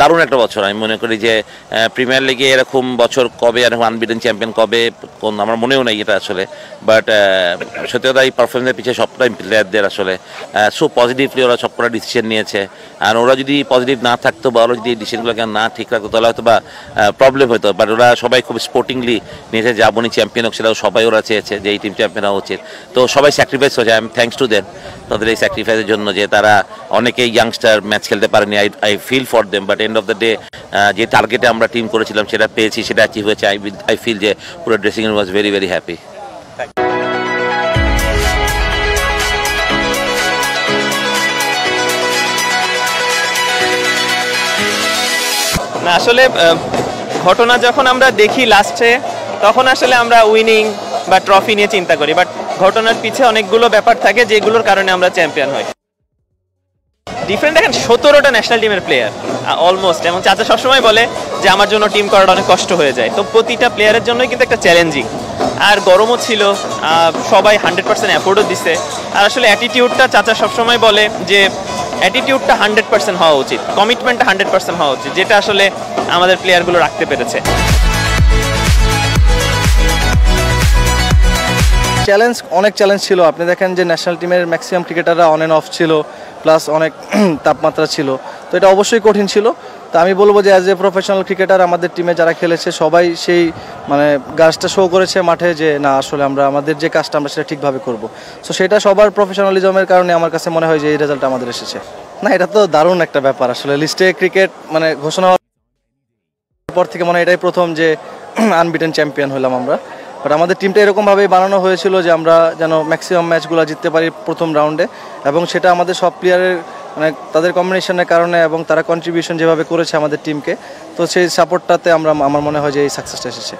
দারুণ একটা বছর। আমি মনে করি যে প্রিমিয়ার লিগে এরকম বছর কবে, এরকম আনবিটেন চ্যাম্পিয়ন কবে কোন আমার মনেও নেই এটা আসলে। বাট সত্যি কথা এই পারফরমেন্সের পিছিয়ে সবটাই প্লেয়ারদের আসলে সো পজিটিভলি ওরা সবকটা ডিসিশন নিয়েছে। আর ওরা যদি পজিটিভ না থাকতো বা ওরা যদি এই ডিসিশনগুলোকে না ঠিক রাখতো তাহলে হয়তো বা প্রবলেম হতো। বাট ওরা সবাই খুব স্পোর্টিংলি নিয়েছে, যাবনি চ্যাম্পিয়ন হোক সেটাও সবাই ওরা চেয়েছে যে এই টিম চ্যাম্পিয়ন হওয়া উচিত। তো সবাই স্যাক্রিফাইস হয়েছে। I am thanks to them, তাদের এই স্যাক্রিফাইসের জন্য, যে তারা অনেকেই ইয়াংস্টার ম্যাচ খেলতে পারেনি। I feel for them, but end of the day যে টার্গেটে আমরা টিম করেছিলাম সেটা পেয়েছি, সেটা অ্যাচিভ হয়েছে। আই ফিল যে পুরো dressing room was very very happy. না আসলে ঘটনা যখন আমরা দেখি লাস্টে, তখন আসলে আমরা উইনিং বা ট্রফি নিয়ে চিন্তা করি, বাট ঘটনার পিছে অনেকগুলো ব্যাপার থাকে যেগুলোর কারণে আমরা চ্যাম্পিয়ন হই। ডিফারেন্ট দেখেন, 17টা ন্যাশনাল টিমের প্লেয়ার অলমোস্ট, এবং চাচা সবসময় বলে যে আমার জন্য টিম করাটা অনেক কষ্ট হয়ে যায়। তো প্রতিটা প্লেয়ারের জন্যই কিন্তু একটা চ্যালেঞ্জিং, আর গরমও ছিল, সবাই 100% এফোর্টও দিছে। আর আসলে অ্যাটিটিউডটা চাচা সবসময় বলে যে অ্যাটিটিউডটা 100% হওয়া উচিত, কমিটমেন্টটা 100% হওয়া উচিত, যেটা আসলে আমাদের প্লেয়ারগুলো রাখতে পেরেছে। চ্যালেঞ্জ, অনেক চ্যালেঞ্জ ছিল। আপনি দেখেন যে ন্যাশনাল টিমের ম্যাক্সিমাম ক্রিকেটাররা অন অ্যান্ড অফ ছিল, প্লাস অনেক তাপমাত্রা ছিল, তো এটা অবশ্যই কঠিন ছিল। তো আমি বলবো যে অ্যাজ এ প্রফেশনাল ক্রিকেটার আমাদের টিমে যারা খেলেছে সবাই সেই মানে গাছটা শো করেছে মাঠে, যে না আসলে আমরা আমাদের যে কাজটা আমরা সেটা ঠিকভাবে করব। সো সেটা সবার প্রফেশনালিজমের কারণে আমার কাছে মনে হয় যে এই রেজাল্ট আমাদের এসেছে। না, এটা তো দারুণ একটা ব্যাপার আসলে। লিস্টে ক্রিকেট মানে ঘোষণা হওয়ার পর থেকে মনে হয় এটাই প্রথম যে আনবিটেন চ্যাম্পিয়ন হলাম আমরা। বাট আমাদের টিমটা এরকমভাবেই বানানো হয়েছিল যে আমরা যেন ম্যাক্সিমাম ম্যাচগুলো জিততে পারি প্রথম রাউন্ডে, এবং সেটা আমাদের সব প্লেয়ারের মানে তাদের কম্বিনেশনের কারণে এবং তারা কন্ট্রিবিউশন যেভাবে করেছে আমাদের টিমকে, তো সেই সাপোর্টটাতে আমার মনে হয় যে এই সাকসেসটা এসেছে।